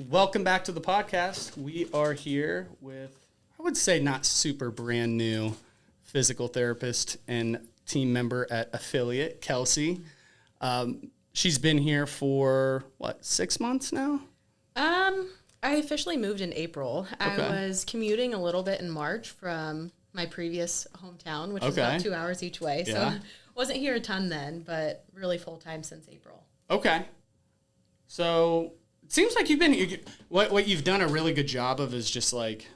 Welcome back to the podcast. We are here with, I would say, not super brand new physical therapist and team member at Affiliate, Kelsey. She's been here for, 6 months now? I officially moved in April. Okay. I was commuting a little bit in March from my previous hometown, which was about 2 hours each way. So wasn't here a ton then, but really full-time since April. Okay. So it seems like you've been, what you've done a really good job of is just like,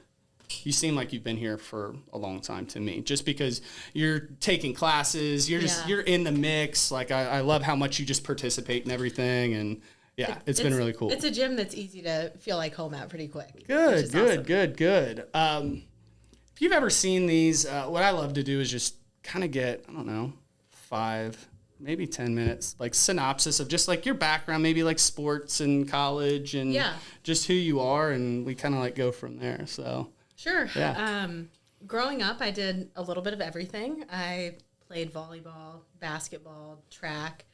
you seem like you've been here for a long time to me, just because you're taking classes, you're in the mix. Like, I love how much you just participate in everything. And it's been really cool. It's a gym that's easy to feel like home at pretty quick. Good. Awesome. If you've ever seen these, what I love to do is just kind of get, 5, maybe 10 minutes, like synopsis of just like your background, maybe like sports and college and just who you are. And we kind of like go from there. So. Sure. Yeah. Growing up, I did a little bit of everything. I played volleyball, basketball, track.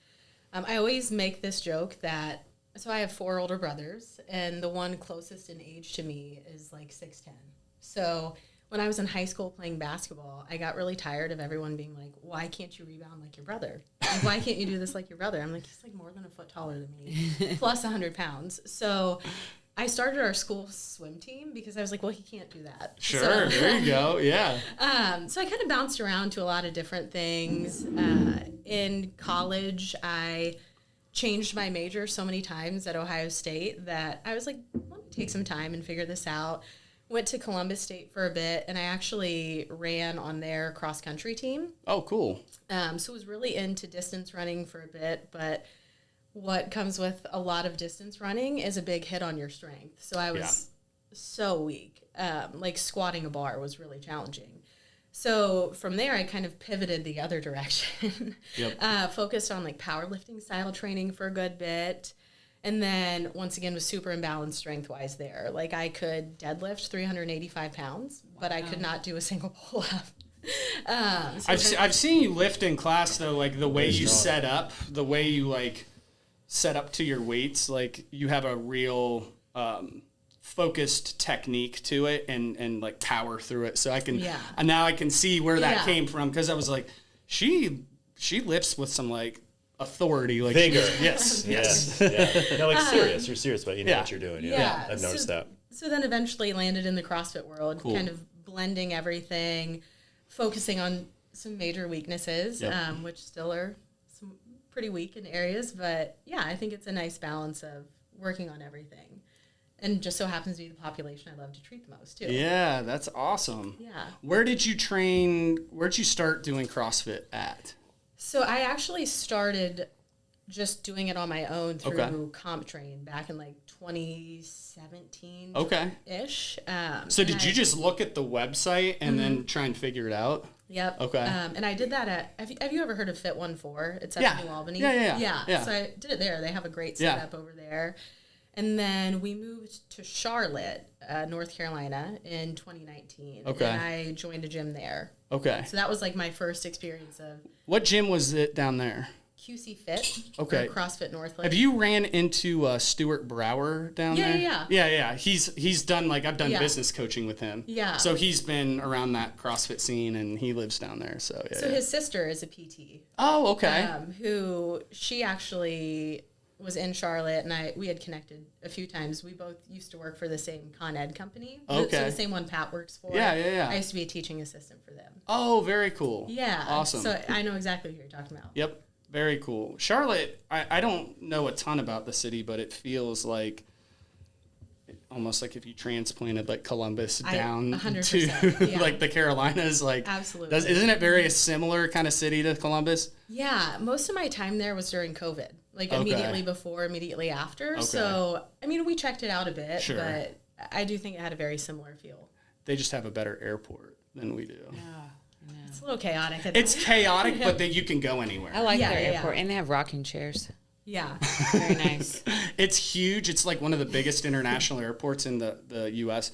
I always make this joke that, so I have 4 older brothers, and the one closest in age to me is like 6'10". So when I was in high school playing basketball, I got really tired of everyone being like, why can't you rebound like your brother? Like, why can't you do this like your brother? I'm like, he's like more than a foot taller than me, plus 100 pounds. So I started our school swim team because I was like, well, he can't do that. Sure, so, there you go, yeah. So I kind of bounced around to a lot of different things. In college, I changed my major so many times at Ohio State that I was like, let me take some time and figure this out. Went to Columbus State for a bit, and I actually ran on their cross-country team. Oh, cool. So was really into distance running for a bit, but what comes with a lot of distance running is a big hit on your strength. So I was so weak. Like squatting a bar was really challenging. So from there, I kind of pivoted the other direction. Focused on like powerlifting style training for a good bit. And then once again was super imbalanced strength-wise there. Like I could deadlift 385 pounds, but I could not do a single pull-up. I've seen you lift in class though, like the way you set up, the way you like set up to your weights, like you have a real focused technique to it and like power through it. So I can now I can see where that came from, because I was like, she lifts with some like authority, like vigor. Yes. No, like serious. You're serious about what you're doing. I've noticed that. So then eventually landed in the CrossFit world, kind of blending everything, focusing on some major weaknesses, which still are some pretty weak in areas, but I think it's a nice balance of working on everything. And just so happens to be the population I love to treat the most, too. Yeah, that's awesome. Yeah. Where did you train, where'd you start doing CrossFit at? So I actually started just doing it on my own through Comp Train back in like 2017 ish. So did you just look at the website and then try and figure it out? Yep. Okay. And I did that at, have you ever heard of Fit 14? It's at New Albany. Yeah. So I did it there. They have a great setup over there. And then we moved to Charlotte, North Carolina in 2019. Okay. And I joined a gym there. Okay. So that was like my first experience of. What gym was it down there? QC Fit. Okay. Or CrossFit Northland. Have you ran into Stuart Brower down there? Yeah. He's done, like, I've done business coaching with him. Yeah. So he's been around that CrossFit scene, and he lives down there. So his sister is a PT. Oh, okay. Who she actually was in Charlotte, and we had connected a few times. We both used to work for the same Con Ed company. Okay. So the same one Pat works for. Yeah. I used to be a teaching assistant for them. Oh, very cool. Yeah. Awesome. So I know exactly what you're talking about. Yep. Very cool. Charlotte, I don't know a ton about the city, but it feels like almost like if you transplanted like Columbus down 100%, to like the Carolinas. Like, absolutely. Isn't it very similar kind of city to Columbus? Yeah. Most of my time there was during COVID. Like immediately before, immediately after. Okay. So, I mean, we checked it out a bit, but I do think it had a very similar feel. They just have a better airport than we do. Yeah. It's a little chaotic. It's chaotic, but then you can go anywhere. I like their airport, and they have rocking chairs. Yeah. Very nice. It's huge. It's like one of the biggest international airports in the U.S.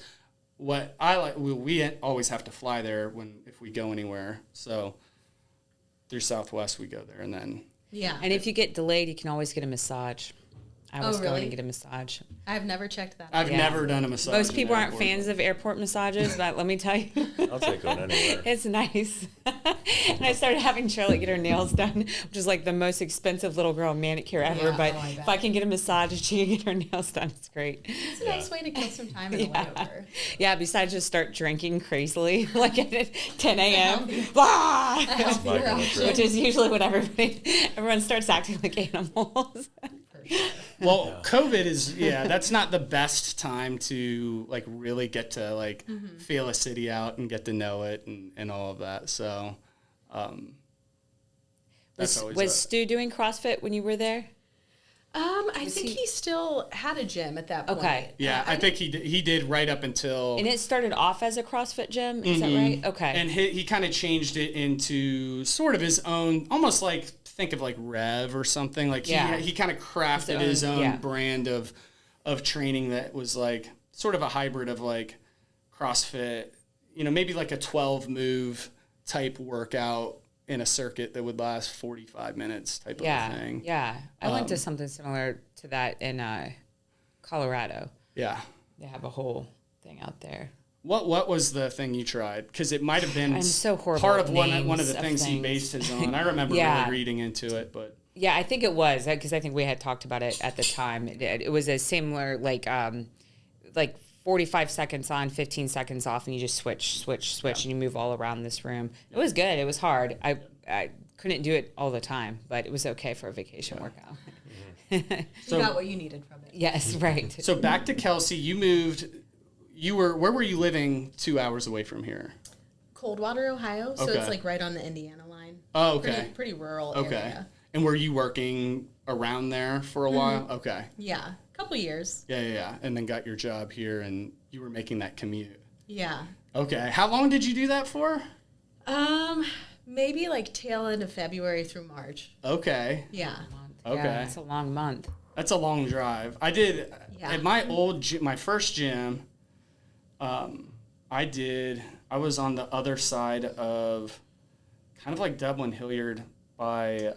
what I like, we always have to fly there if we go anywhere. So through Southwest, we go there, and then. Yeah. And if you get delayed, you can always get a massage. I was going really? to get a massage. I've never checked that out. I've never done a massage. Most people aren't airport, fans of airport massages, but let me tell you. I'll take one anywhere. It's nice. And I started having Charlotte get her nails done, which is like the most expensive little girl manicure ever. Yeah, but I if I can get a massage and she can get her nails done, it's great. It's a nice way to kill some time in the layover. Yeah, besides just start drinking crazily, like at 10 a.m. Blah! Which is usually when everyone starts acting like animals. Well, COVID is, that's not the best time to like really get to like feel a city out and get to know it and all of that. So, that's always was Stu doing CrossFit when you were there? I think he still had a gym at that point. Okay. Yeah, I think he did right up until. And it started off as a CrossFit gym, is that right? Okay. And he kind of changed it into sort of his own, almost like think of like Rev or something. Like he kind of crafted his own brand of training that was like sort of a hybrid of like CrossFit, maybe like a 12 move type workout in a circuit that would last 45 minutes type of thing. Yeah. I went to something similar to that in Colorado. Yeah. They have a whole thing out there. What was the thing you tried? Because it might have been I'm so horrible part at of one of the names things he based his on. I remember really reading into it, but yeah, I think it was because I think we had talked about it at the time. It was a similar like 45 seconds on, 15 seconds off, and you just switch, and you move all around this room. It was good. It was hard. I couldn't do it all the time, but it was okay for a vacation workout. So, you got what you needed from it. Yes, right. So back to Kelsey, you moved. Where were you living 2 hours away from here? Coldwater, Ohio. So it's like right on the Indiana line. Oh, okay. Pretty rural area. And were you working around there for a while? Okay. Yeah. Couple years. Yeah. And then got your job here, and you were making that commute. Yeah. Okay. How long did you do that for? Maybe like tail end of February through March. Okay. Yeah. Okay. Yeah, that's a long month. That's a long drive. I did at my first gym. I was on the other side of kind of like Dublin Hilliard by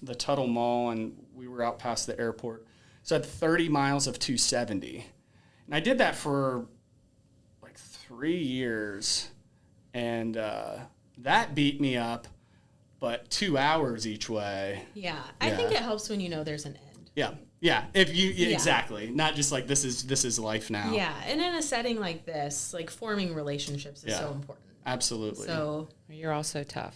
the Tuttle Mall, and we were out past the airport. So I had 30 miles of 270. And I did that for like 3 years. And that beat me up, but 2 hours each way. Yeah. I think it helps when you know there's an end. Yeah. Yeah. Exactly. Not just like this is life now. Yeah. And in a setting like this, like forming relationships is so important. Absolutely. So you're also tough.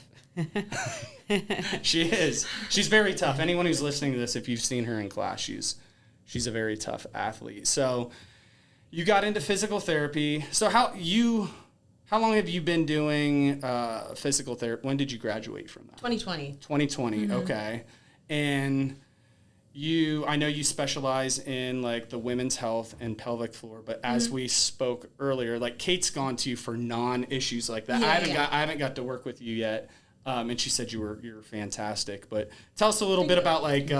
She is. She's very tough. Anyone who's listening to this, if you've seen her in class, she's a very tough athlete. So you got into physical therapy. So how long have you been doing physical therapy? When did you graduate from that? 2020. 2020. Mm-hmm. Okay. And I know you specialize in like the women's health and pelvic floor, but as we spoke earlier, like Kate's gone to you for non-issues like that. I haven't got to work with you yet. And she said you're fantastic, but tell us a little bit about like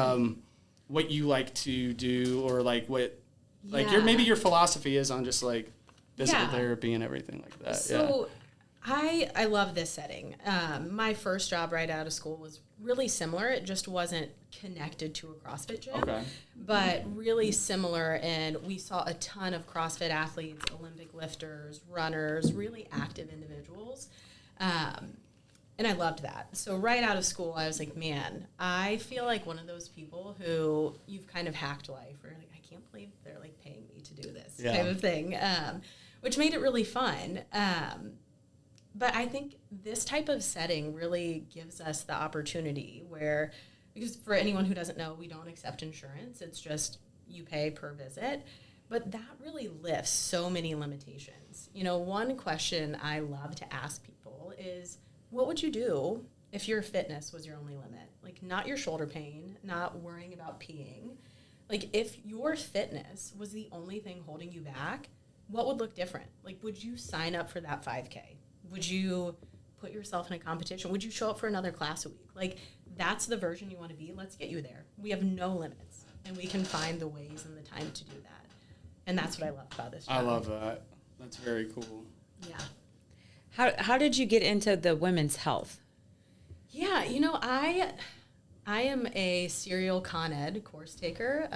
what you like to do, or like what like your philosophy is on just like physical therapy and everything like that. So I love this setting. My first job right out of school was really similar. It just wasn't connected to a CrossFit gym, but really similar. And we saw a ton of CrossFit athletes, Olympic lifters, runners, really active individuals. And I loved that. So right out of school, I was like, man, I feel like one of those people who you've kind of hacked life, or like, I can't believe they're like paying me to do this type of thing, which made it really fun. But I think this type of setting really gives us the opportunity where, because for anyone who doesn't know, we don't accept insurance. It's just you pay per visit. But that really lifts so many limitations. One question I love to ask people is, what would you do if your fitness was your only limit? Like, not your shoulder pain, not worrying about peeing. Like, if your fitness was the only thing holding you back, what would look different? Like, would you sign up for that 5K? Would you put yourself in a competition? Would you show up for another class a week? Like, that's the version you want to be. Let's get you there. We have no limits, and we can find the ways and the time to do that. And that's what I love about this job. I love that. That's very cool. Yeah. How did you get into the women's health? Yeah, I am a serial Con Ed course taker.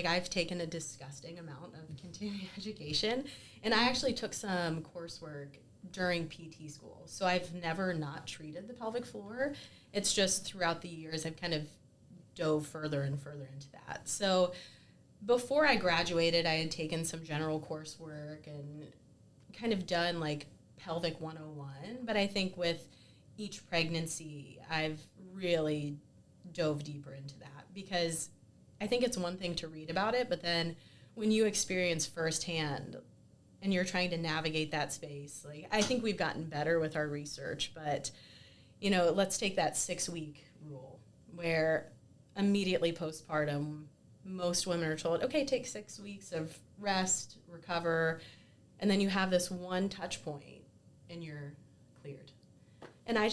I've taken a disgusting amount of continuing education, and I actually took some coursework during PT school. So I've never not treated the pelvic floor. It's just throughout the years I've kind of dove further and further into that. So before I graduated, I had taken some general coursework and kind of done like pelvic 101, but I think with each pregnancy, I've really dove deeper into that, because I think it's one thing to read about it, but then when you experience firsthand and you're trying to navigate that space, like I think we've gotten better with our research, but let's take that 6-week rule where immediately postpartum, most women are told, okay, take 6 weeks of rest, recover, and then you have this one touch point and you're cleared. And I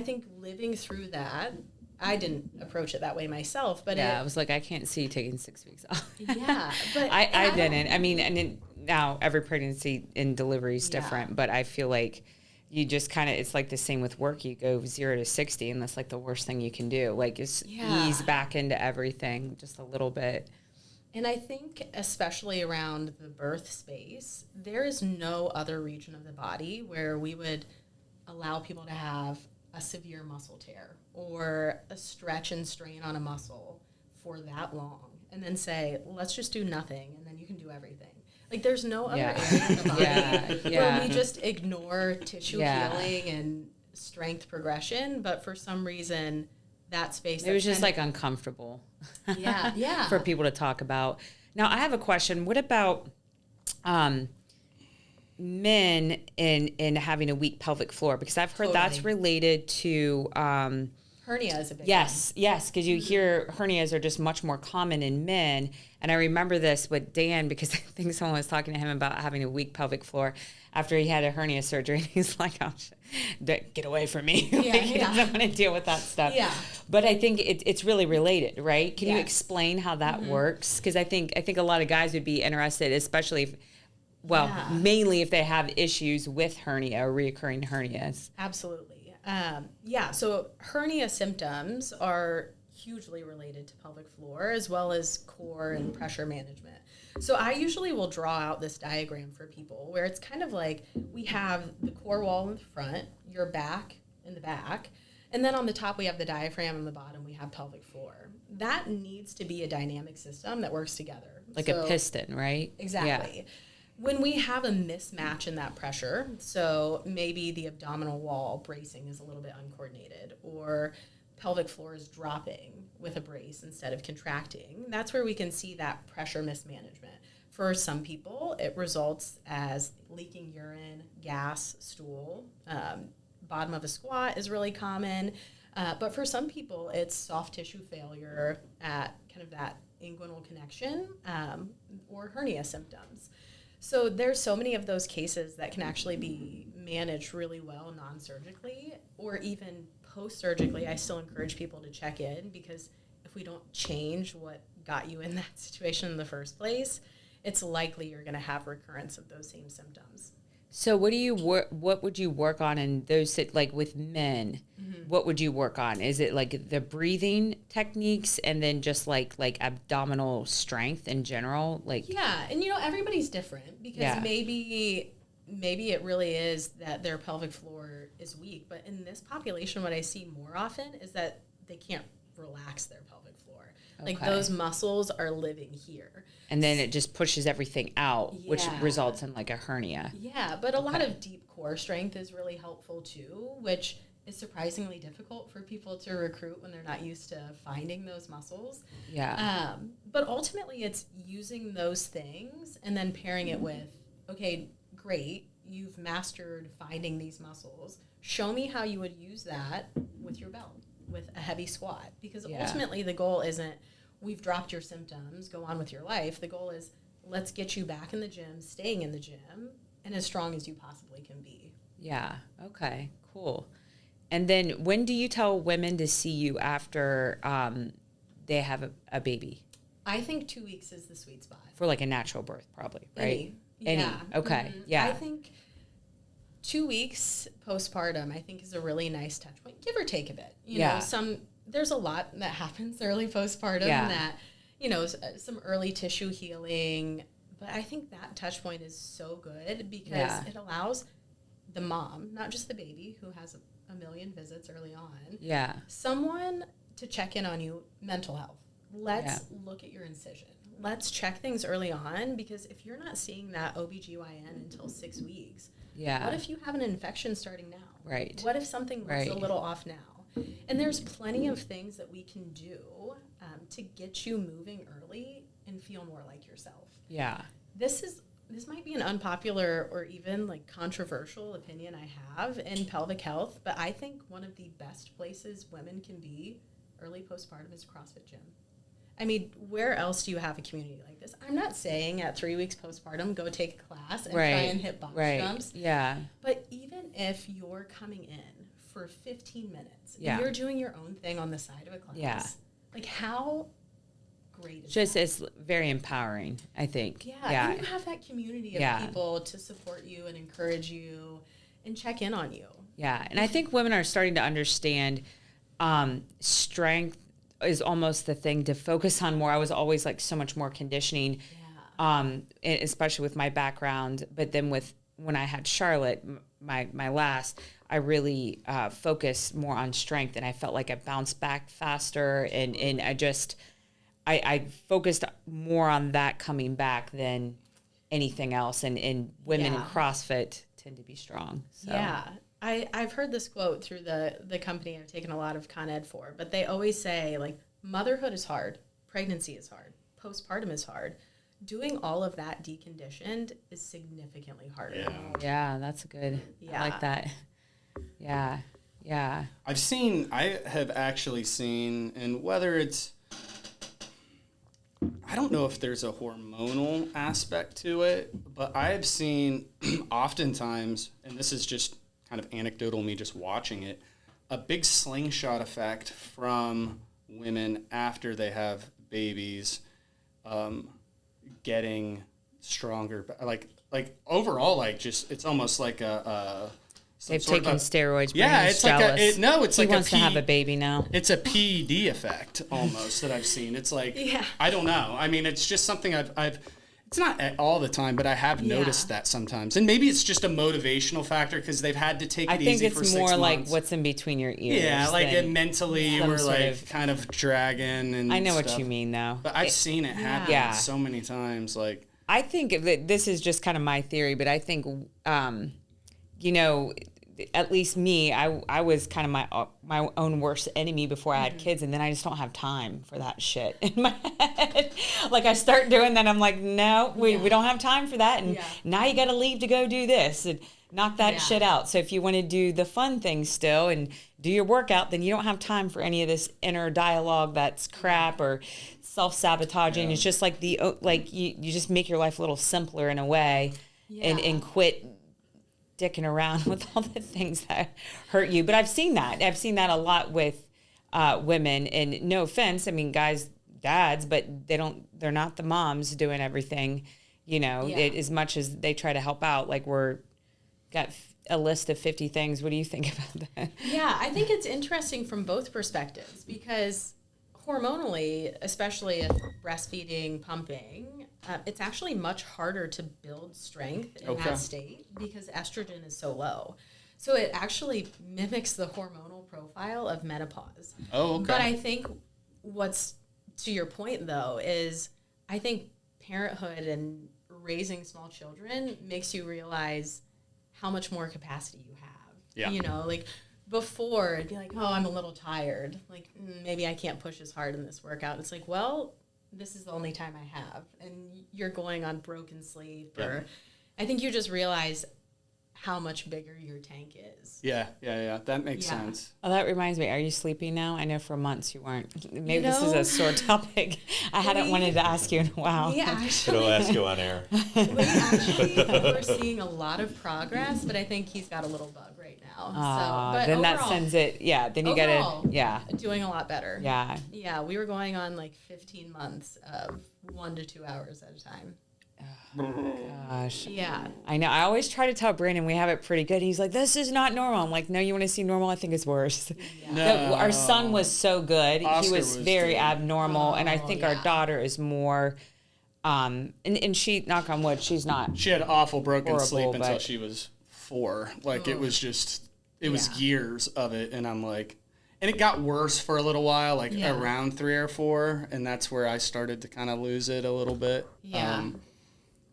think living through that, I didn't approach it that way myself, but I was like, I can't see you taking 6 weeks off. Yeah, but I didn't. I mean, now every pregnancy and delivery is different, but I feel like you just kind of, it's like the same with work. You go 0 to 60, and that's like the worst thing you can do. Like, just ease back into everything just a little bit. And I think especially around the birth space, there is no other region of the body where we would allow people to have a severe muscle tear or a stretch and strain on a muscle for that long and then say, let's just do nothing and then you can do everything. Like, there's no other area of the body where we just ignore tissue healing and strength progression, but for some reason that space, it was just like uncomfortable for people to talk about. Now I have a question. What about men in having a weak pelvic floor? Because I've heard that's related to hernia is a big yes, because you hear hernias are just much more common in men. And I remember this with Dan, because I think someone was talking to him about having a weak pelvic floor after he had a hernia surgery. And he's like, oh, get away from me. He doesn't want to deal with that stuff. Yeah. But I think it's really related, right? Can you explain how that works? Because I think a lot of guys would be interested, especially if, mainly if they have issues with hernia or reoccurring hernias. Absolutely. So hernia symptoms are hugely related to pelvic floor as well as core and pressure management. So I usually will draw out this diagram for people where it's kind of like we have the core wall in the front, your back in the back, and then on the top we have the diaphragm, on the bottom we have pelvic floor. That needs to be a dynamic system that works together. Like a piston, right? Exactly. Yeah. When we have a mismatch in that pressure, so maybe the abdominal wall bracing is a little bit uncoordinated, or pelvic floor is dropping with a brace instead of contracting, that's where we can see that pressure mismanagement. For some people, it results as leaking urine, gas, stool. Bottom of a squat is really common. But for some people, it's soft tissue failure at kind of that inguinal connection or hernia symptoms. So there's so many of those cases that can actually be managed really well non-surgically, or even post-surgically. I still encourage people to check in, because if we don't change what got you in that situation in the first place, it's likely you're going to have recurrence of those same symptoms. So what would you work on in those, like with men? Mm-hmm. What would you work on? Is it like the breathing techniques and then just like abdominal strength in general? And everybody's different, because maybe it really is that their pelvic floor is weak, but in this population what I see more often is that they can't relax their pelvic floor. Okay. Like those muscles are living here. And then it just pushes everything out, which results in like a hernia. Yeah, but a lot of deep core strength is really helpful too, which is surprisingly difficult for people to recruit when they're not used to finding those muscles. Yeah. But ultimately it's using those things and then pairing it with, okay, great, you've mastered finding these muscles. Show me how you would use that with your belt, with a heavy squat. Because ultimately the goal isn't, we've dropped your symptoms, go on with your life. The goal is, let's get you back in the gym, staying in the gym, and as strong as you possibly can be. Yeah. Okay, cool. And then when do you tell women to see you after they have a baby? I think 2 weeks is the sweet spot. For like a natural birth, probably, right? Okay. Yeah. I think 2 weeks postpartum, I think, is a really nice touch point, give or take a bit. You know, there's a lot that happens early postpartum that, you know, some early tissue healing. But I think that touch point is so good because it allows the mom, not just the baby who has a million visits early on. Yeah. Someone to check in on you, mental health. Let's look at your incision. Let's check things early on, because if you're not seeing that OBGYN until 6 weeks, what if you have an infection starting now? Right. What if something looks a little off now? And there's plenty of things that we can do to get you moving early and feel more like yourself. Yeah. This might be an unpopular or even like controversial opinion I have in pelvic health, but I think one of the best places women can be early postpartum is a CrossFit gym. I mean, where else do you have a community like this? I'm not saying at 3 weeks postpartum, go take a class and try and hit box jumps. Yeah. But even if you're coming in for 15 minutes and you're doing your own thing on the side of a class, like how great is that? It's very empowering, I think. Yeah. And you have that community of people to support you and encourage you and check in on you. Yeah. And I think women are starting to understand strength is almost the thing to focus on more. I was always like so much more conditioning, especially with my background. But then when I had Charlotte, my last, I really focused more on strength, and I felt like I bounced back faster, and I focused more on that coming back than anything else. And women in CrossFit tend to be strong. So. Yeah. I've heard this quote through the company I've taken a lot of Con Ed for, but they always say, like, motherhood is hard, pregnancy is hard, postpartum is hard. Doing all of that deconditioned is significantly harder. Yeah, that's good. I like that. Yeah. I have actually seen, and whether it's, I don't know if there's a hormonal aspect to it, but I have seen oftentimes, and this is just kind of anecdotal, me just watching it, a big slingshot effect from women after they have babies, getting stronger, like overall, like just it's almost like they've taken steroids. Yeah, it's jealous. It's he like wants to have a baby now. It's a PED effect almost that I've seen. It's like I don't know. I mean, it's just something I've. It's not all the time, but I have noticed that sometimes. And maybe it's just a motivational factor because they've had to take it easy for 6 months. I think it's more like what's in between your ears. Yeah, like mentally we're like kind of dragging and I know what you mean, though. But I've seen it happen so many times. Like I think that this is just kind of my theory, but I think, at least me, I was kind of my own worst enemy before I had kids, and then I just don't have time for that shit in my head. Like I start doing that, I'm like, no, we don't have time for that, and now you got to leave to go do this and knock that shit out. So if you want to do the fun things still and do your workout, then you don't have time for any of this inner dialogue that's crap or self-sabotaging. It's just like you just make your life a little simpler in a way, and quit dicking around with all the things that hurt you. But I've seen that a lot with women, and no offense, I mean, guys, dads, but they're not the moms doing everything, as much as they try to help out. Like got a list of 50 things. What do you think about that? Yeah, I think it's interesting from both perspectives, because hormonally, especially if breastfeeding, pumping, it's actually much harder to build strength in that state because estrogen is so low. So it actually mimics the hormonal profile of menopause. Oh, okay. But I think what's, to your point, though, is I think parenthood and raising small children makes you realize how much more capacity you have. Yeah. Like before, it'd be like, oh, I'm a little tired. Like, maybe I can't push as hard in this workout. It's like, well, this is the only time I have. And you're going on broken sleep. Or I think you just realize how much bigger your tank is. Yeah. That makes sense. Oh, that reminds me. Are you sleeping now? I know for months you weren't. Maybe this is a sore topic. I hadn't wanted to ask you in a while. Yeah, actually. But I'll ask you on air. We're seeing a lot of progress, but I think he's got a little bug right now. Then overall, that sends it. Yeah. Then you got to. Doing a lot better. Yeah. Yeah. We were going on like 15 months of 1 to 2 hours at a time. Gosh. Yeah. I know. I always try to tell Brandon we have it pretty good. He's like, this is not normal. I'm like, no, you want to see normal? I think it's worse. No. Our son was so good. Oscar he was was very good. abnormal. And I think our daughter is more, and she, knock on wood, she's not. She had awful broken horrible, sleep until but- she was 4. Like, it was just, it was years of it. And I'm like, and it got worse for a little while, like around 3 or 4. And that's where I started to kind of lose it a little bit. Yeah.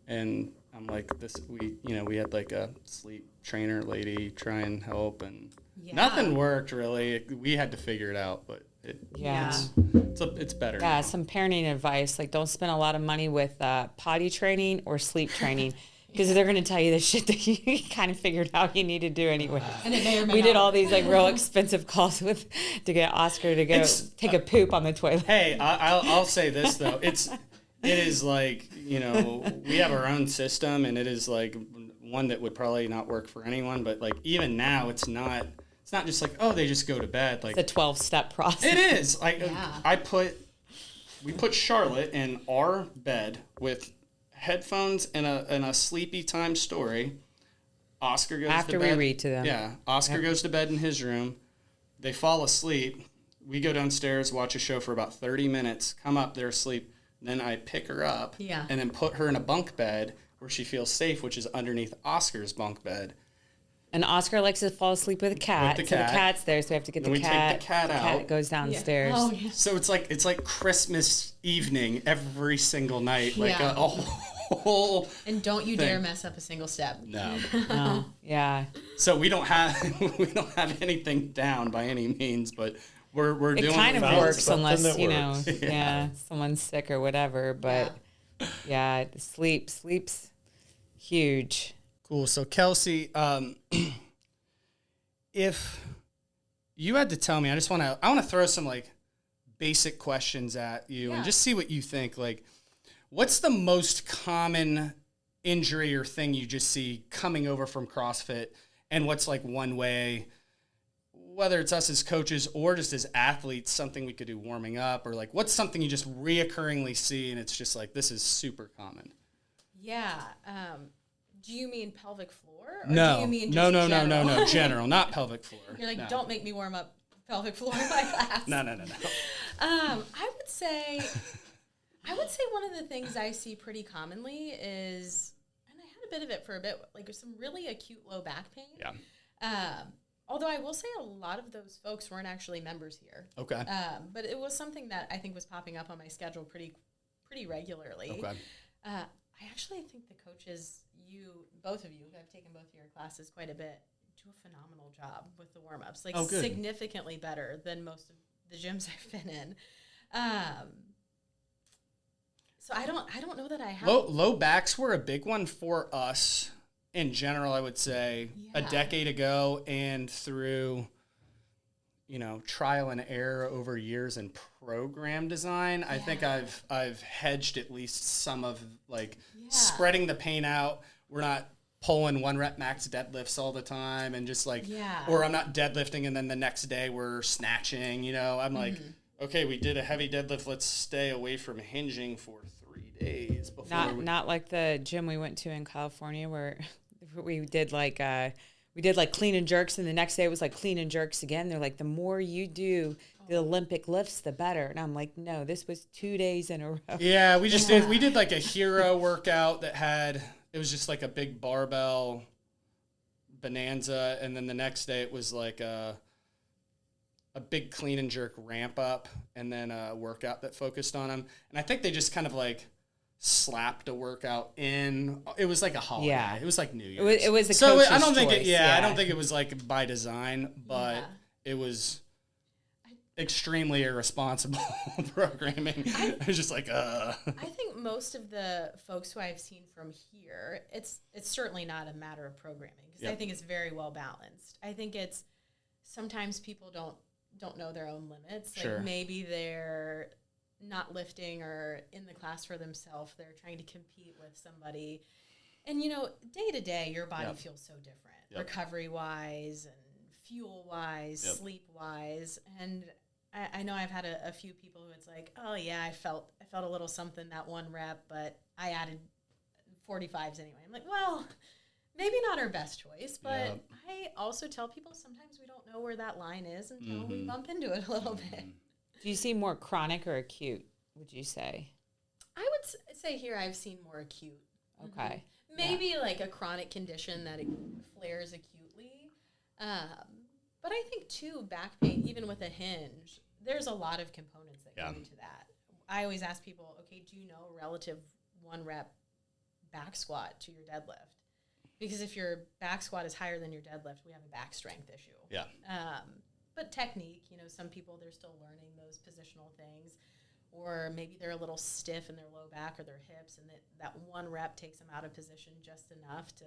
And I'm like, we had like a sleep trainer lady try and help, and nothing worked really. We had to figure it out, but it's better. Yeah, now. some parenting advice, like don't spend a lot of money with potty training or sleep training. Because they're going to tell you the shit that you kind of figured out you need to do anyway. And it may or may we did not. all these like real expensive calls to get Oscar to go take a poop on the toilet. Hey, I'll say this though. It is like, we have our own system, and it is like one that would probably not work for anyone. But like even now, it's not just like, oh, they just go to bed. Like it's a 12-step process. It is. We put Charlotte in our bed with headphones and a sleepy time story. Oscar goes after to bed. we read to them. Yeah, Oscar goes to bed in his room. They fall asleep. We go downstairs, watch a show for about 30 minutes, come up, they're asleep. Then I pick her up and then put her in a bunk bed where she feels safe, which is underneath Oscar's bunk bed. And Oscar likes to fall asleep with a cat. With the so cat. the cat's there, so we have to get Then the we cat. take the cat out. The cat goes downstairs. Oh, yeah. So it's like Christmas evening every single night, like a whole. And don't you thing. dare mess up a single step. No. No. Yeah. So we don't have anything down by any means, but we're It doing kind of what we works something unless, that works. Someone's sick or whatever. But yeah, sleep's huge. Cool. So Kelsey, if you had to tell me, I want to throw some like basic questions at you and just see what you think. Like, what's the most common injury or thing you just see coming over from CrossFit, and what's like one way, whether it's us as coaches or just as athletes, something we could do warming up, or like what's something you just reoccurringly see and it's just like, this is super common? Yeah. Do you mean pelvic floor? Or No. Do you mean No. general? General, not pelvic floor. You're like, No. don't make me warm up pelvic floor in my class. No. I would say one of the things I see pretty commonly is, and I had a bit of it for a bit, like some really acute low back pain. Yeah. Although I will say a lot of those folks weren't actually members here. Okay. But it was something that I think was popping up on my schedule pretty regularly. Okay. I actually think the coaches, both of you who have taken both of your classes quite a bit, do a phenomenal job with the warm-ups. Like significantly better than most of the gyms I've been in. So I don't know that I have low backs were a big one for us in general, I would say, a decade ago, and through trial and error over years in program design. I think I've hedged at least some of spreading the pain out. We're not pulling 1 rep max deadlifts all the time and just or I'm not deadlifting and then the next day we're snatching, I'm like, okay, we did a heavy deadlift. Let's stay away from hinging for 3 days before. Not like the gym we went to in California where we did like clean and jerks, and the next day it was like clean and jerks again. They're like, the more you do the Olympic lifts, the better. And I'm like, no, this was 2 days in a row. Yeah, we did like a hero workout it was just like a big barbell bonanza, and then the next day it was like a big clean and jerk ramp up, and then a workout that focused on them. And I think they just kind of like slapped a workout in. It was like a holiday. Yeah. It was like New Year's. It was a coach's I don't think choice. I don't think it was like by design, but it was extremely irresponsible programming. I was just like, I think most of the folks who I've seen from here, it's certainly not a matter of programming, because I think it's very well balanced. I think it's sometimes people don't know their own limits. Like maybe they're not lifting or in the class for themselves. They're trying to compete with somebody. And, day to day, your body feels so different, recovery-wise and fuel-wise, sleep-wise. And I know I've had a few people who it's like, oh, yeah, I felt a little something that 1 rep, but I added 45s anyway. I'm like, well, maybe not our best choice, but I also tell people sometimes we don't know where that line is until we bump into it a little bit. Do you see more chronic or acute, would you say? I would say here I've seen more acute. Okay. Maybe like a chronic condition that it flares acutely. But I think, too, back pain, even with a hinge, there's a lot of components that go into that. I always ask people, okay, do you know relative 1 rep back squat to your deadlift? Because if your back squat is higher than your deadlift, we have a back strength issue. Yeah. But technique, some people, they're still learning those positional things. Or maybe they're a little stiff in their low back or their hips, and that 1 rep takes them out of position just enough to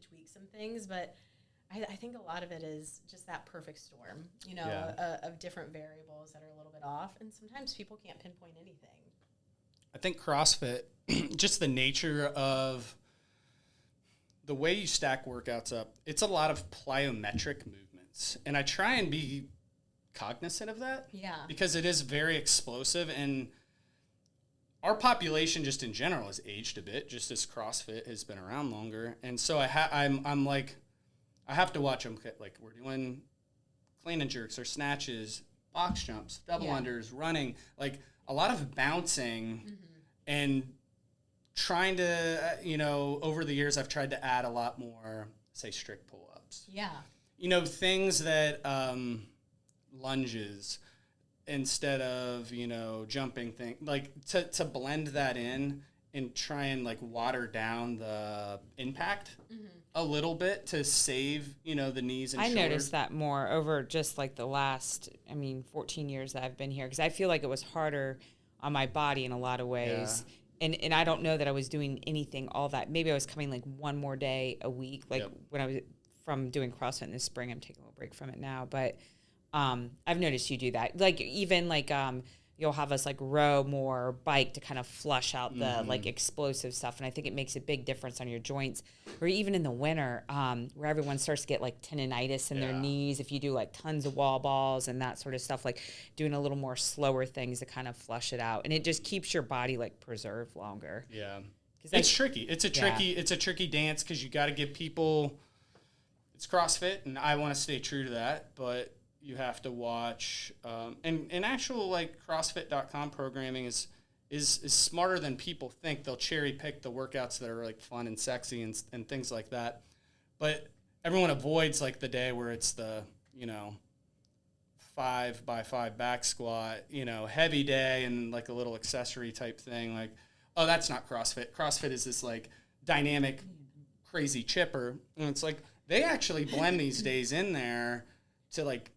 tweak some things. But I think a lot of it is just that perfect storm, of different variables that are a little bit off. And sometimes people can't pinpoint anything. I think CrossFit, just the nature of the way you stack workouts up, it's a lot of plyometric movements. And I try and be cognizant of that. Yeah. Because it is very explosive, and our population just in general has aged a bit, just as CrossFit has been around longer. And so I'm like, I have to watch them. Like, we're doing clean and jerks or snatches, box jumps, double unders, running, like a lot of bouncing and trying to, over the years, I've tried to add a lot more, say, strict pull-ups. Yeah. Things that, lunges instead of, jumping thing, like to blend that in and try and like water down the impact a little bit to save, the knees and shoulders. I noticed that more over just like the last, 14 years that I've been here, because I feel like it was harder on my body in a lot of ways. Yeah. And I don't know that I was doing anything all that. Maybe I was coming like 1 more day a week, like when I was from doing CrossFit in the spring. I'm taking a little break from it now, but I've noticed you do that. Like even like you'll have us like row more, bike to kind of flush out the like explosive stuff. And I think it makes a big difference on your joints. Or even in the winter, where everyone starts to get like tendonitis in their knees. If you do like tons of wall balls and that sort of stuff, like doing a little more slower things to kind of flush it out. And it just keeps your body like preserved longer. Yeah. It's tricky. It's a tricky dance because you got to give people, it's CrossFit and I want to stay true to that, but you have to watch, and actual like CrossFit.com programming is smarter than people think. They'll cherry pick the workouts that are like fun and sexy and things like that. But everyone avoids like the day where it's the, 5x5 back squat, heavy day and like a little accessory type thing. Like, oh, that's not CrossFit. CrossFit is this like dynamic, crazy chipper. And it's like, they actually blend these days in there to like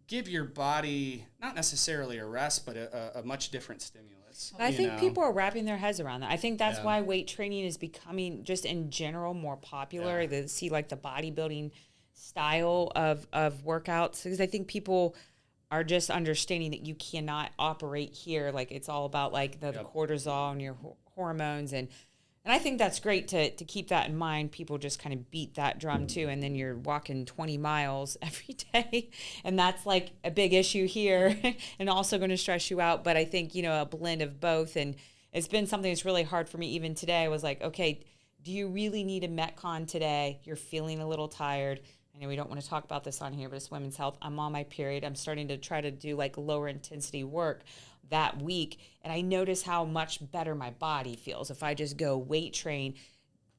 give your body not necessarily a rest, but a much different stimulus. I think people are wrapping their heads around that. I think that's why weight training is becoming just in general more popular. They see like the bodybuilding style of workouts, because I think people are just understanding that you cannot operate here. Like it's all about like the cortisol and your hormones, and I think that's great to keep that in mind. People just kind of beat that drum too, and then you're walking 20 miles every day, and that's like a big issue here and also going to stress you out. But I think, a blend of both, and it's been something that's really hard for me even today. I was like, okay, do you really need a Metcon today? You're feeling a little tired. I know we don't want to talk about this on here, but it's women's health. I'm on my period. I'm starting to try to do like lower intensity work that week, and I notice how much better my body feels if I just go weight train,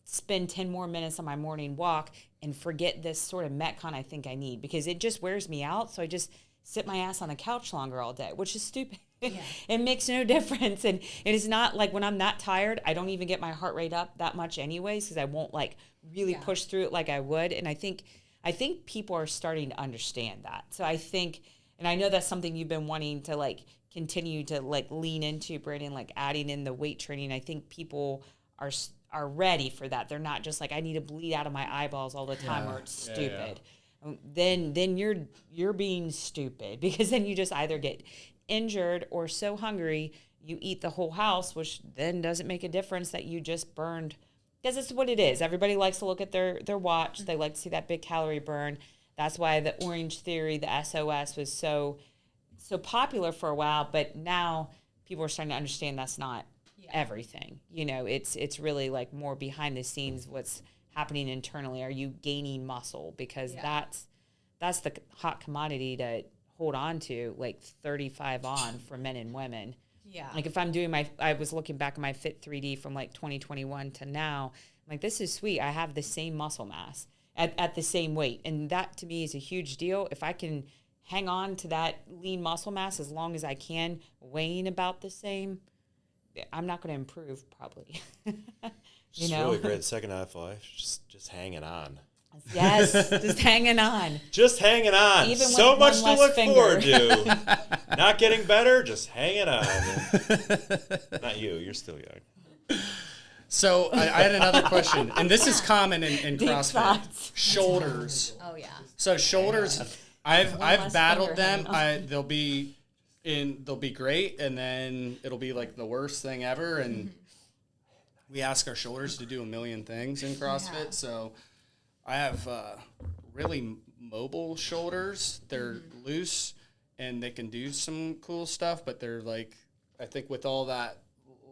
spend 10 more minutes on my morning walk, and forget this sort of Metcon I think I need, because it just wears me out. So I just sit my ass on the couch longer all day, which is stupid. Yeah. It makes no difference. And it is not like when I'm that tired, I don't even get my heart rate up that much anyways, because I won't like really push through it like I would. And I think people are starting to understand that. So I think, and I know that's something you've been wanting to like continue to like lean into, Brandon, like adding in the weight training. I think people are ready for that. They're not just like, I need to bleed out of my eyeballs all the time or it's stupid. Then you're being stupid, because then you just either get injured or so hungry you eat the whole house, which then doesn't make a difference that you just burned, because it's what it is. Everybody likes to look at their watch. They like to see that big calorie burn. That's why the Orange Theory, the SOS, was so popular for a while, but now people are starting to understand that's not everything. You know, it's really like more behind the scenes, what's happening internally. Are you gaining muscle? Because that's the hot commodity to hold on to, like 35 on for men and women. Yeah. Like if I'm doing I was looking back at my Fit 3D from like 2021 to now, I'm like, this is sweet. I have the same muscle mass at the same weight. And that to me is a huge deal. If I can hang on to that lean muscle mass as long as I can, weighing about the same, I'm not going to improve probably. It's really great second half of life. Just hanging on. Yes, just hanging on. Just hanging on. Even so much to look finger. forward to. Not getting better, just hanging on. Not you. You're still young. So I had another question, and this is common in CrossFit. thoughts. Shoulders. Oh yeah. So shoulders, I've battled them. finger They'll be great, and then it'll be like the worst thing ever. And we ask our shoulders to do a million things in CrossFit. So I have really mobile shoulders. They're loose, and they can do some cool stuff. But they're like, I think with all that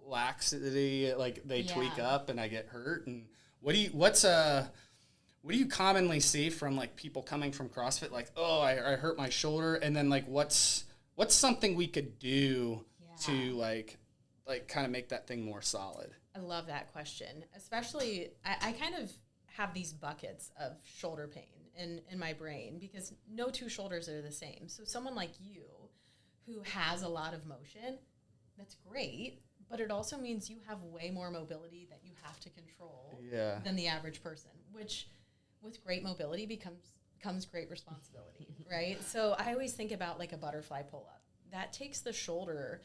laxity, like they tweak up, and I get hurt. And what do you commonly see from like people coming from CrossFit? Like, oh, I hurt my shoulder, and then like what's something we could do to like kind of make that thing more solid? I love that question. Especially, I kind of have these buckets of shoulder pain in my brain because no two shoulders are the same. So someone like you who has a lot of motion, that's great, but it also means you have way more mobility that you have to control than the average person, which with great mobility comes great responsibility, right? So I always think about like a butterfly pull-up. That takes the shoulder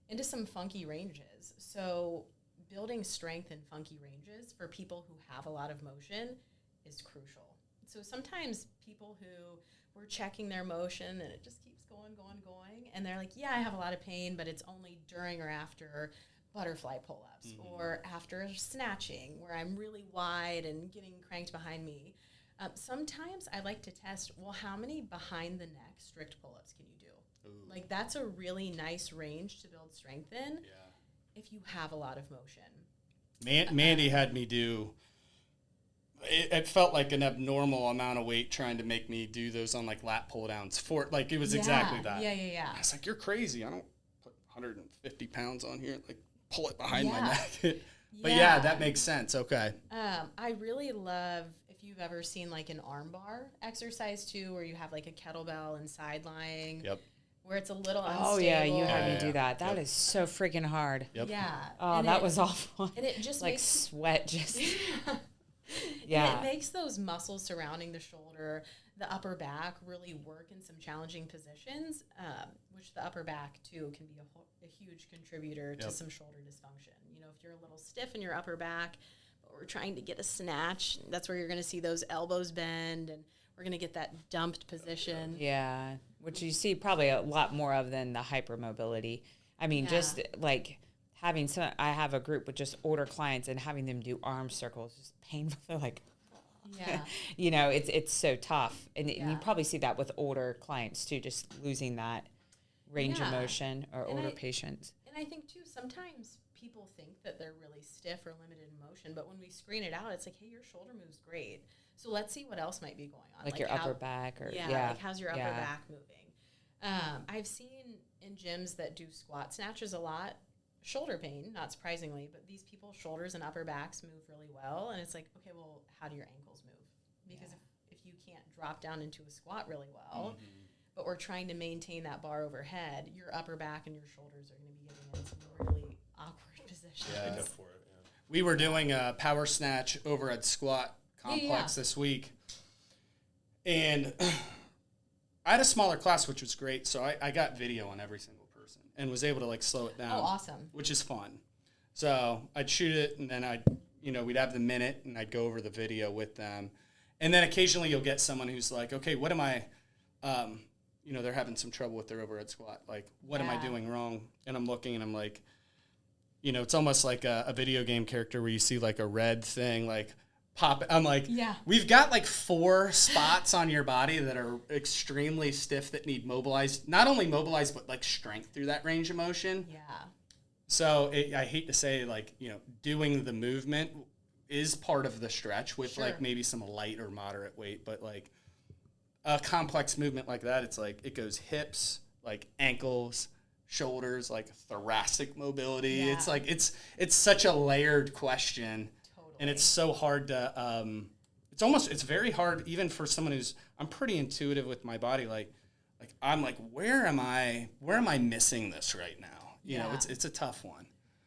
into some funky ranges. So building strength in funky ranges for people who have a lot of motion is crucial. So sometimes people who were checking their motion and it just keeps going, and they're like, yeah, I have a lot of pain, but it's only during or after butterfly pull-ups or after snatching where I'm really wide and getting cranked behind me. Sometimes I like to test, well, how many behind the neck strict pull-ups can you do? Ooh. Like that's a really nice range to build strength in if you have a lot of motion. Mandy had me do, it felt like an abnormal amount of weight trying to make me do those on like lat pull downs for like, it was exactly that. Yeah. I was like, you're crazy. I don't put 150 pounds on here and like pull it behind my neck. But that makes sense. Okay. I really love, if you've ever seen like an arm bar exercise too, where you have like a kettlebell and side lying. Yep. Where it's a little unstable. Oh yeah, you had me do that. That is so freaking hard. Yep. Yeah. Oh, that was awful. And it just like makes sweat just. And it makes those muscles surrounding the shoulder, the upper back really work in some challenging positions, which the upper back too can be a huge contributor to some shoulder dysfunction. You know, if you're a little stiff in your upper back, but we're trying to get a snatch, that's where you're going to see those elbows bend, and we're going to get that dumped position. Yeah, which you see probably a lot more of than the hypermobility. I mean, just like having I have a group with just older clients and having them do arm circles is painful. They're like, you know, it's so tough. And you probably see that with older clients too, just losing that range of motion or older patients. And I think too, sometimes people think that they're really stiff or limited in motion, but when we screen it out, it's like, hey, your shoulder moves great. So let's see what else might be going on. Like your upper back or like how's your upper back moving? I've seen in gyms that do squat snatches a lot, shoulder pain, not surprisingly, but these people's shoulders and upper backs move really well. And it's like, okay, well, how do your ankles move? Because if you can't drop down into a squat really well, but we're trying to maintain that bar overhead, your upper back and your shoulders are going to be getting in some really awkward positions. Yeah, go for it. Yeah. We were doing a power snatch over at Squat Complex this week. And I had a smaller class, which was great. So I got video on every single person and was able to like slow it down. Oh, awesome. Which is fun. So I'd shoot it and then we'd have the minute and I'd go over the video with them. And then occasionally you'll get someone who's like, okay, what am I, they're having some trouble with their overhead squat. Like, what am I doing wrong? And I'm looking and I'm like, it's almost like a video game character where you see like a red thing, like pop. I'm like, we've got like 4 spots on your body that are extremely stiff that need mobilized, not only mobilized, but like strength through that range of motion. Yeah. So I hate to say, like, doing the movement is part of the stretch with like maybe some light or moderate weight, but like a complex movement like that, it's like it goes hips, like ankles, shoulders, like thoracic mobility. Yeah. It's like it's such a layered question, Totally. and it's so hard to it's very hard even for someone who's I'm pretty intuitive with my body. Like I'm like where am I missing this right now? You know, it's a tough one.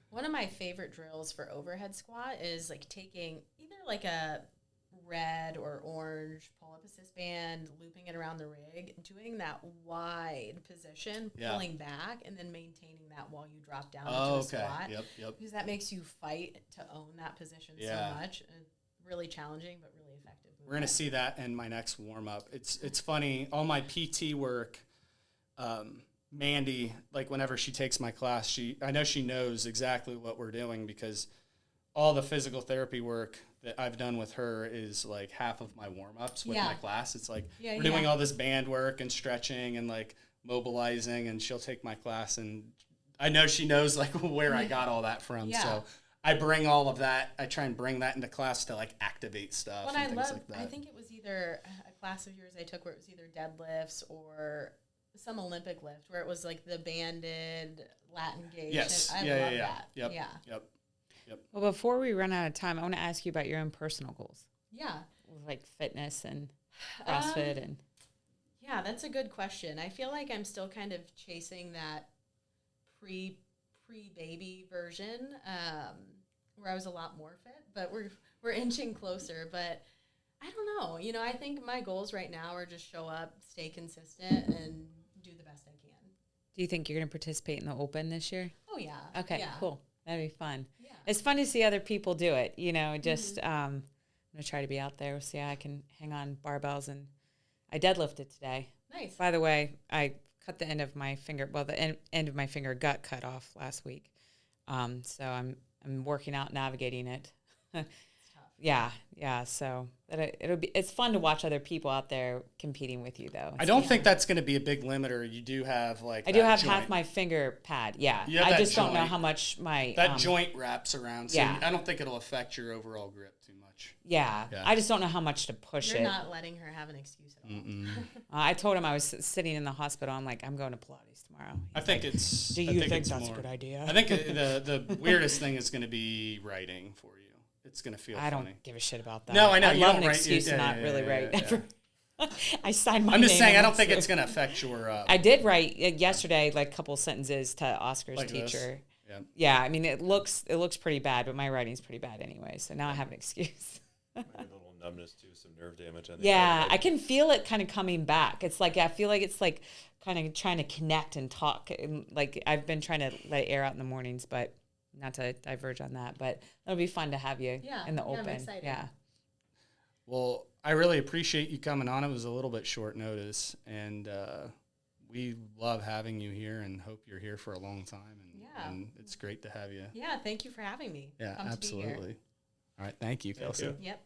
One of my favorite drills for overhead squat is like taking either like a red or orange pull-up assist band, looping it around the rig, doing that wide position, pulling back, and then maintaining that while you drop down into a squat. Yep. Because that makes you fight to own that position so much. And really challenging, but really effective. We're going to see that in my next warm-up. It's funny, all my PT work, Mandy, like whenever she takes my class, I know she knows exactly what we're doing because all the physical therapy work that I've done with her is like half of my warm-ups with my class. It's like we're doing all this band work and stretching and like mobilizing, and she'll take my class, and I know she knows like where I got all that from. So I bring all of that. I try and bring that into class to like activate stuff and things like that. I think it was either a class of yours I took where it was either deadlifts or some Olympic lift where it was like the banded Latin gauge. Yes. I love that. Yep. Well, before we run out of time, I want to ask you about your own personal goals. Yeah. Like fitness and CrossFit and. Yeah, that's a good question. I feel like I'm still kind of chasing that pre-baby version where I was a lot more fit, but we're inching closer. But I don't know. I think my goals right now are just show up, stay consistent, and do the best I can. Do you think you're going to participate in the Open this year? Oh, yeah. Okay, cool. That'd be fun. Yeah. It's fun to see other people do it, just I'm going to try to be out there. See how I can hang on barbells. And I deadlifted today. Nice. By the way, I cut the end of my finger, the end of my finger got cut off last week. So I'm working out, navigating it. Yeah. So it's fun to watch other people out there competing with you, though. I don't think that's going to be a big limiter. You do have like I do have joint. half my finger pad. Yeah, You have I that just don't know joint. how much my That joint wraps around. So yeah. I don't think it'll affect your overall grip too much. Yeah, I just don't know how much to push You're it. not letting her have an excuse at all. I told him I was sitting in the hospital. I'm like, I'm going to Pilates tomorrow. I think it's. Do you think that's a good idea? I think the weirdest thing is going to be writing for you. It's going to feel funny. I don't give a shit about that. No, I know. I You love don't an write- excuse to not really write. I signed my I'm just name saying, I on don't it, think so- it's going to affect your. I did write yesterday, like a couple sentences to Oscar's Like this? teacher. Yeah. Yeah, I mean, it looks pretty bad, but my writing's pretty bad anyway. So now I have an excuse. Maybe a little numbness too, some nerve damage. Yeah, I can feel it kind of coming back. It's like I feel like it's like kind of trying to connect and talk. And like I've been trying to let air out in the mornings, but not to diverge on that. But it'll be fun to have you in the Open. I'm excited. Yeah. Well, I really appreciate you coming on. It was a little bit short notice, and we love having you here and hope you're here for a long time. And it's great to have you. Yeah, thank you for having me. Yeah, Pumped to be here. absolutely. All right, thank you, Kelsey. you. Yep.